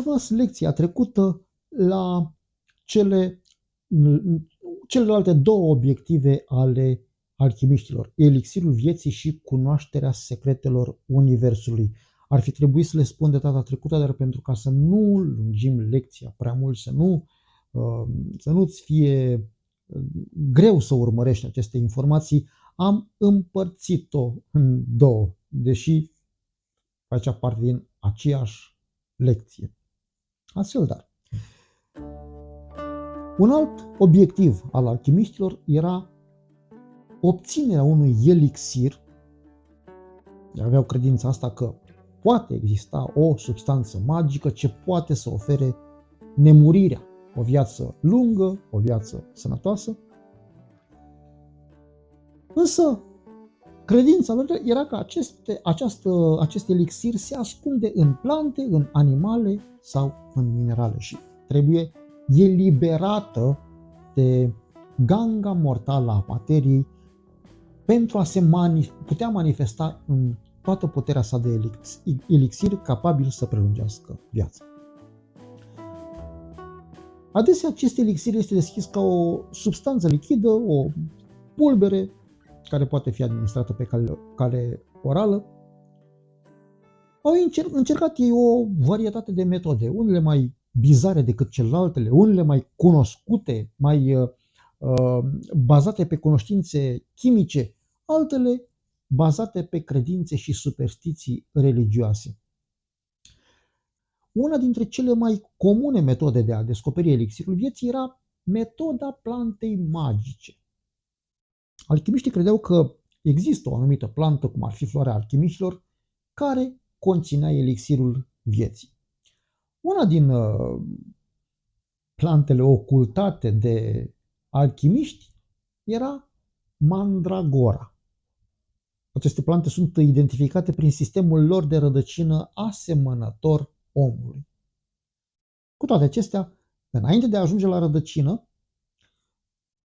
rămas lecția trecută la celelalte două obiective ale alchimiștilor, elixirul vieții și cunoașterea secretelor universului. Ar fi trebuit să le spun de data trecută, dar pentru ca să nu lungim lecția prea mult, să nu-ți fie greu să urmărești aceste informații, am împărțit-o în două, deși facea parte din aceeași lecție. Astfel, dar, un alt obiectiv al alchimiștilor era obținerea unui elixir. Aveau credința asta că poate exista o substanță magică ce poate să ofere nemurirea, o viață lungă, o viață sănătoasă. Însă, credința lor era că acest elixir se ascunde în plante, în animale sau în minerale și trebuie eliberată de ganga mortală a materiei pentru a se putea manifesta în toată puterea sa de elixir capabil să prelungească viața. Adesea acest elixir este deschis ca o substanță lichidă, o pulbere care poate fi administrată pe cale orală. Au încercat ei o varietate de metode, unele mai bizare decât celelalte, unele mai cunoscute, mai bazate pe cunoștințe chimice, altele bazate pe credințe și superstiții religioase. Una dintre cele mai comune metode de a descoperi elixirul vieții era metoda plantei magice. Alchimiștii credeau că există o anumită plantă, cum ar fi floarea alchimiștilor, care conținea elixirul vieții. Una din plantele ocultate de alchimiști era mandragora. Aceste plante sunt identificate prin sistemul lor de rădăcină asemănător omului. Cu toate acestea, înainte de a ajunge la rădăcină,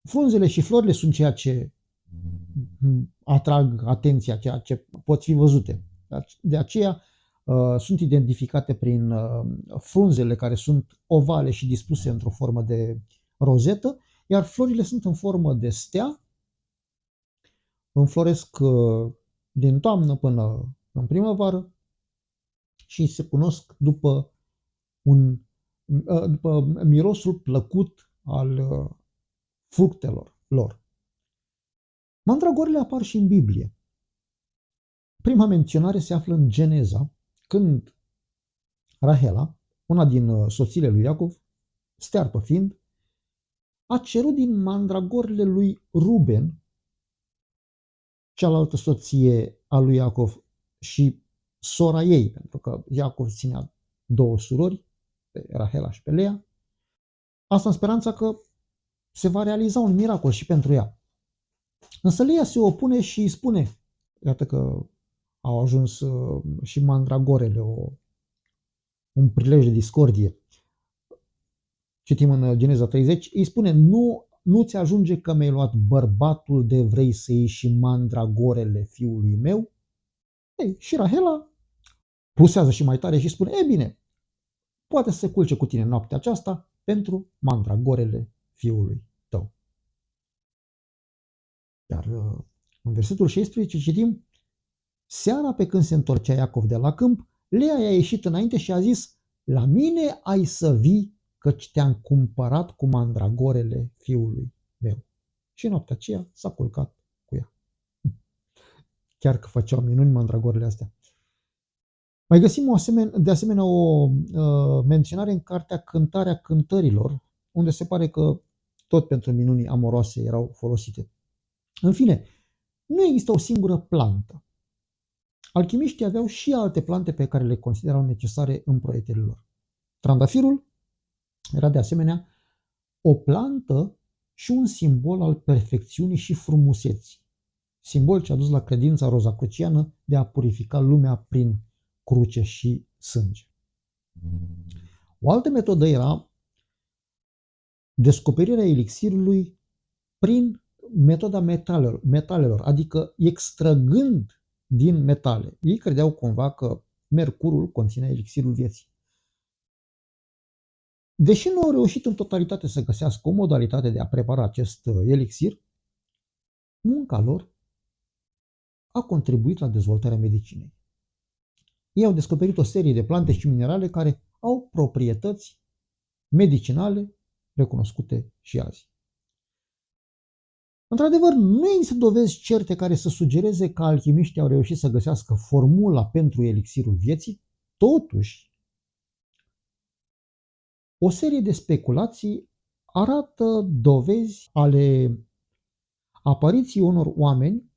frunzele și florile sunt ceea ce atrag atenția, ceea ce pot fi văzute. De aceea sunt identificate prin frunzele care sunt ovale și dispuse într-o formă de rozetă, iar florile sunt în formă de stea, înfloresc din toamnă până în primăvară și se cunosc după mirosul plăcut al fructelor lor. Mandragorele apar și în Biblie. Prima menționare se află în Geneza, când Rahela, una din soțiile lui Iacov, stearpă fiind, a cerut din mandragorile lui Ruben, cealaltă soție a lui Iacov și sora ei, pentru că Iacov ținea două surori, pe Rahela și pe Lea, asta în speranța că se va realiza un miracol și pentru ea. Însă Lea se opune și îi spune, iată că au ajuns și mandragorele un prilej de discordie. Citim în Geneza 30, îi spune, nu ți ajunge că mi-ai luat bărbatul de vrei să iei și mandragorele fiului meu? Ei, și Rahela plusează și mai tare și spune, e bine, poate să se culce cu tine noaptea aceasta pentru mandragorele fiului tău. Iar în versetul 16 citim, seara pe când se întorcea Iacov de la câmp, Lea i-a ieșit înainte și a zis, la mine ai să vii, căci te-am cumpărat cu mandragorele fiului meu. Și noaptea aceea s-a culcat cu ea. Chiar că făceau minuni mandragorele astea. Mai găsim de asemenea o menționare în cartea Cântarea Cântărilor, unde se pare că tot pentru minuni amoroase erau folosite. În fine, nu există o singură plantă. Alchimiștii aveau și alte plante pe care le considerau necesare în proiectele lor. Trandafirul era de asemenea o plantă și un simbol al perfecțiunii și frumuseții. Simbol ce a dus la credința rozacruciană de a purifica lumea prin cruce și sânge. O altă metodă era descoperirea elixirului prin metoda metalelor, adică extrăgând din metale. Ei credeau cumva că mercurul conține elixirul vieții. Deși nu au reușit în totalitate să găsească o modalitate de a prepara acest elixir, munca lor a contribuit la dezvoltarea medicinei. Ei au descoperit o serie de plante și minerale care au proprietăți medicinale recunoscute și azi. Într-adevăr, nu există dovezi certe care să sugereze că alchimiștii au reușit să găsească formula pentru elixirul vieții, totuși, o serie de speculații arată dovezi ale apariției unor oameni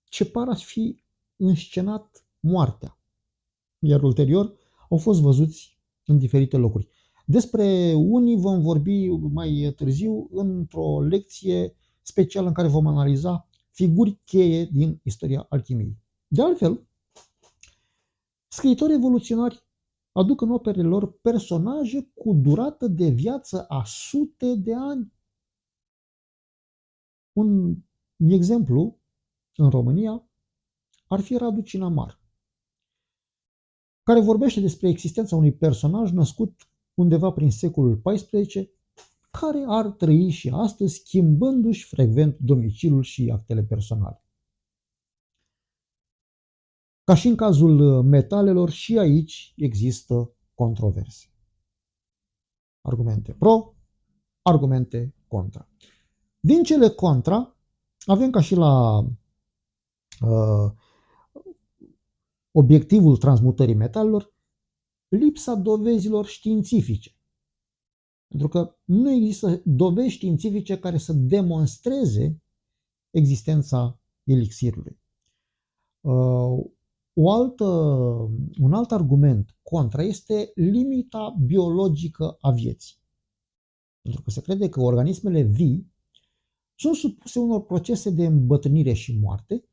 ce par a fi înscenat moartea, iar ulterior au fost văzuți în diferite locuri. Despre unii vom vorbi mai târziu într-o lecție specială în care vom analiza figuri cheie din istoria alchimiei. De altfel, scriitorii evoluționari aduc în operele lor personaje cu durată de viață a sute de ani. Un exemplu în România ar fi Radu Cinamar, care vorbește despre existența unui personaj născut undeva prin secolul XIV, care ar trăi și astăzi schimbându-și frecvent domiciliul și actele personale. Ca și în cazul metalelor, și aici există controverse. Argumente pro, argumente contra. Din cele contra, avem ca și la obiectivul transmutării metalelor, lipsa dovezilor științifice. Pentru că nu există dovezi științifice care să demonstreze existența elixirului. Un alt argument contra este limita biologică a vieții. Pentru că se crede că organismele vii sunt supuse unor procese de îmbătrânire și moarte,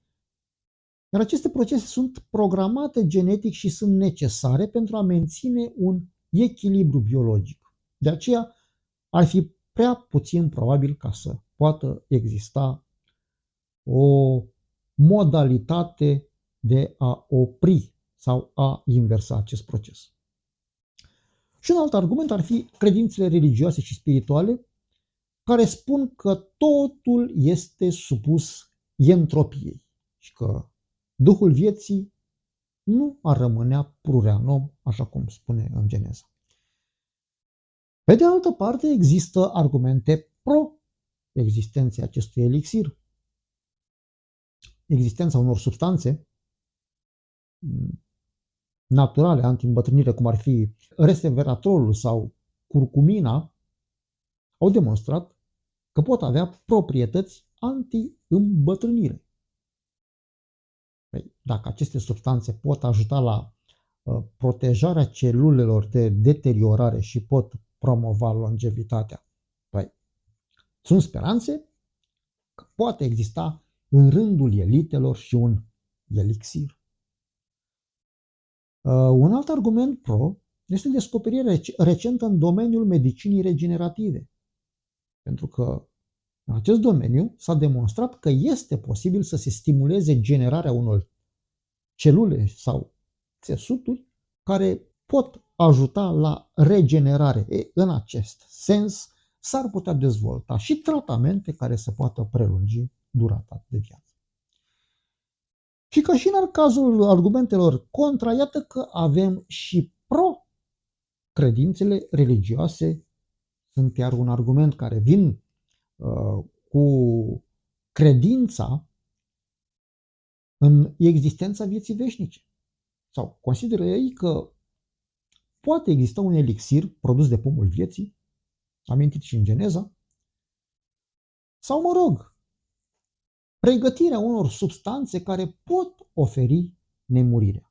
iar aceste procese sunt programate genetic și sunt necesare pentru a menține un echilibru biologic. De aceea ar fi prea puțin probabil ca să poată exista o modalitate de a opri sau a inversa acest proces. Și un alt argument ar fi credințele religioase și spirituale, care spun că totul este supus entropiei și că Duhul vieții nu ar rămânea pururea în om, așa cum spune în Geneza. Pe de altă parte, există argumente pro-existenței acestui elixir. Existența unor substanțe naturale anti-îmbătrânire, cum ar fi resveratrolul sau curcumina, au demonstrat că pot avea proprietăți anti-îmbătrânire. Dacă aceste substanțe pot ajuta la protejarea celulelor de deteriorare și pot promova longevitatea, sunt speranțe că poate exista în rândul elitelor și un elixir. Un alt argument pro este descoperirea recentă în domeniul medicinii regenerative. Pentru că în acest domeniu s-a demonstrat că este posibil să se stimuleze generarea unor celule sau țesuturi care pot ajuta la regenerare. În acest sens s-ar putea dezvolta și tratamente care să poată prelungi durata de viață. Și ca și în cazul argumentelor contra, iată că avem și pro-credințele religioase. Sunt chiar un argument care vin cu credința în existența vieții veșnice. Sau consideră ei că poate exista un elixir produs de pomul vieții, amintit și în Geneza, sau, mă rog, pregătirea unor substanțe care pot oferi nemurirea.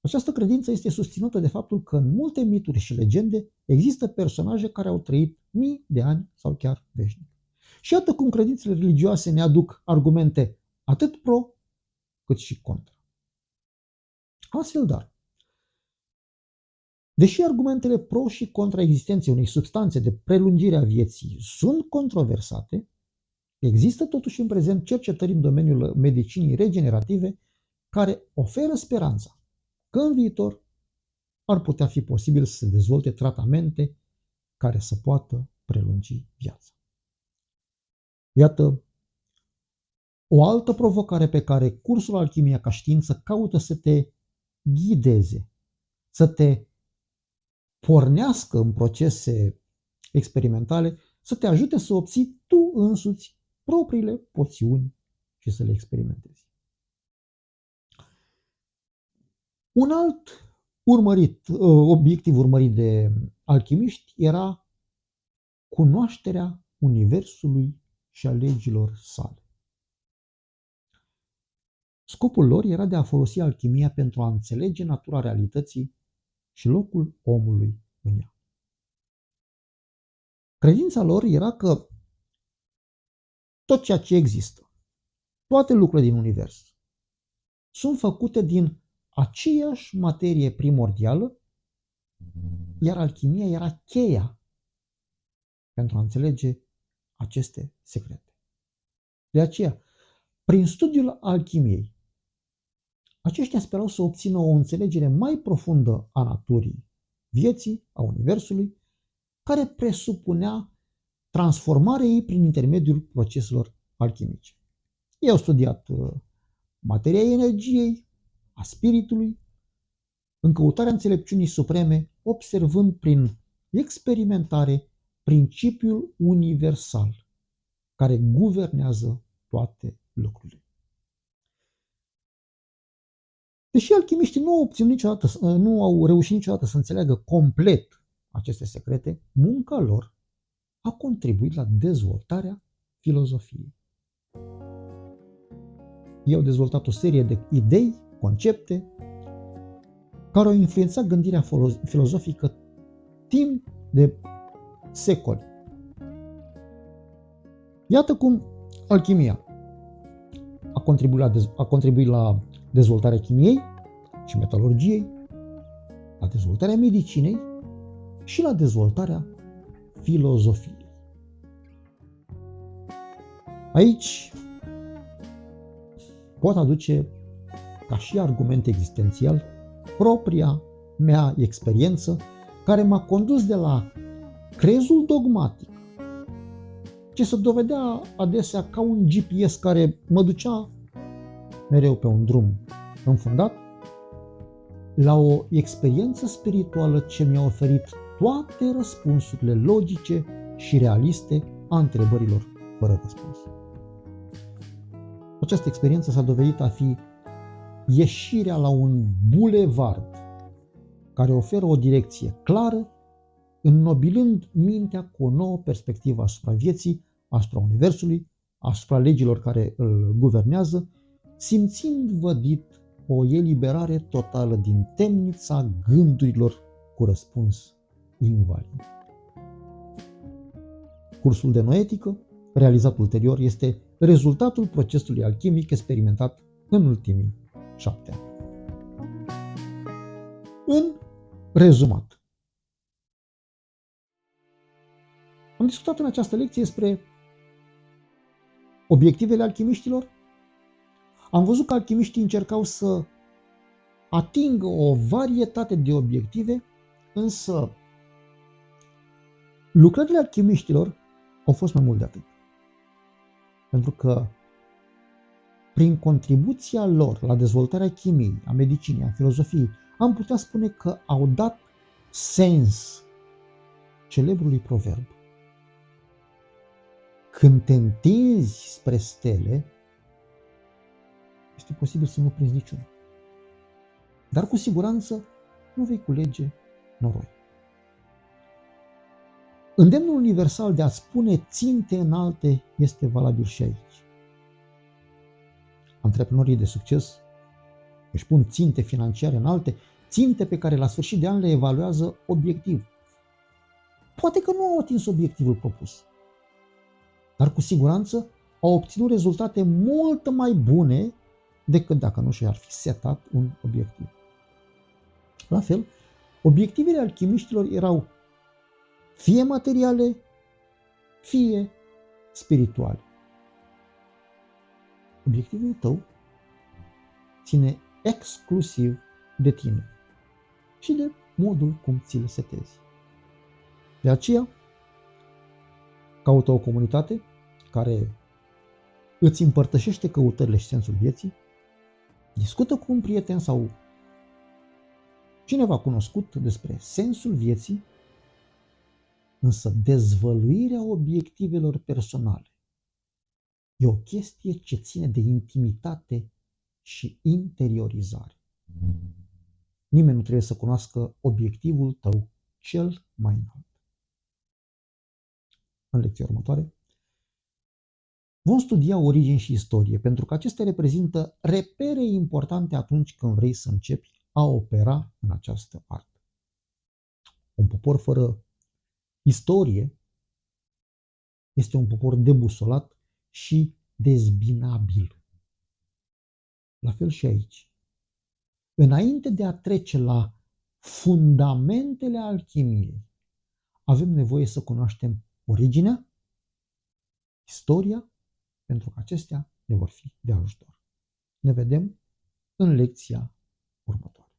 Această credință este susținută de faptul că în multe mituri și legende există personaje care au trăit mii de ani sau chiar veșnic. Și iată cum credințele religioase ne aduc argumente atât pro cât și contra. Astfel, dar, deși argumentele pro și contra existenței unei substanțe de prelungire a vieții sunt controversate, există totuși în prezent cercetări în domeniul medicinii regenerative care oferă speranța că în viitor ar putea fi posibil să se dezvolte tratamente care să poată prelungi viața. Iată o altă provocare pe care cursul Alchimia ca știință caută să te ghideze, să te pornească în procese experimentale, să te ajute să obții tu însuți propriile poțiuni și să le experimentezi. Un alt obiectiv urmărit de alchimiști era cunoașterea universului și a legilor sale. Scopul lor era de a folosi alchimia pentru a înțelege natura realității și locul omului în ea. Credința lor era că tot ceea ce există, toate lucrurile din univers, sunt făcute din aceeași materie primordială, iar alchimia era cheia pentru a înțelege aceste secrete. De aceea, prin studiul alchimiei, aceștia sperau să obțină o înțelegere mai profundă a naturii vieții, a universului, care presupunea transformarea ei prin intermediul proceselor alchimice. Ei au studiat materia energiei, a spiritului, în căutarea înțelepciunii supreme, observând prin experimentare principiul universal care guvernează toate lucrurile. Deși alchimiștii nu au reușit niciodată să înțeleagă complet aceste secrete, munca lor a contribuit la dezvoltarea filozofiei. Ei au dezvoltat o serie de idei, concepte, care au influențat gândirea filozofică timp de secole. Iată cum alchimia a contribuit la dezvoltarea chimiei și metalurgiei, la dezvoltarea medicinei și la dezvoltarea filozofiei. Aici pot aduce ca și argument existențial propria mea experiență care m-a condus de la crezul dogmatic, ce se dovedea adesea ca un GPS care mă ducea mereu pe un drum înfundat, la o experiență spirituală ce mi-a oferit toate răspunsurile logice și realiste a întrebărilor fără răspuns. Această experiență s-a dovedit a fi ieșirea la un bulevard care oferă o direcție clară, înnobilând mintea cu o nouă perspectivă asupra vieții, asupra universului, asupra legilor care îl guvernează, simțind vădit o eliberare totală din temnița gândurilor cu răspuns invalid. Cursul de noetică, realizat ulterior, este rezultatul procesului alchimic experimentat în ultimii 7 ani. În rezumat, am discutat în această lecție despre obiectivele alchimiștilor. Am văzut că alchimiștii încercau să atingă o varietate de obiective, însă lucrările alchimiștilor au fost mai mult de atât. Pentru că prin contribuția lor la dezvoltarea chimiei, a medicinei, a filozofiei, am putea spune că au dat sens celebrului proverb: când te întinzi spre stele, este posibil să nu prinzi niciuna. Dar cu siguranță nu vei culege noroi. Îndemnul universal de a-ți pune ținte înalte este valabil și aici. Antreprenorii de succes își pun ținte financiare înalte, ținte pe care la sfârșit de an le evaluează obiectiv. Poate că nu au atins obiectivul propus, dar cu siguranță au obținut rezultate mult mai bune decât dacă nu și-ar fi setat un obiectiv. La fel, obiectivele alchimiștilor erau fie materiale, fie spirituale. Obiectivul tău ține exclusiv de tine și de modul cum ți-l setezi. De aceea, caută o comunitate care îți împărtășește căutările și sensul vieții, discută cu un prieten sau cineva cunoscut despre sensul vieții, însă dezvăluirea obiectivelor personale e o chestie ce ține de intimitate și interiorizare. Nimeni nu trebuie să cunoască obiectivul tău cel mai înalt. În lecția următoare vom studia origini și istorie, pentru că acestea reprezintă repere importante atunci când vrei să începi a opera în această artă. Un popor fără istorie este un popor debusolat și dezbinabil. La fel și aici. Înainte de a trece la fundamentele alchimiei, avem nevoie să cunoaștem originea, istoria, pentru că acestea ne vor fi de ajutor. Ne vedem în lecția următoare.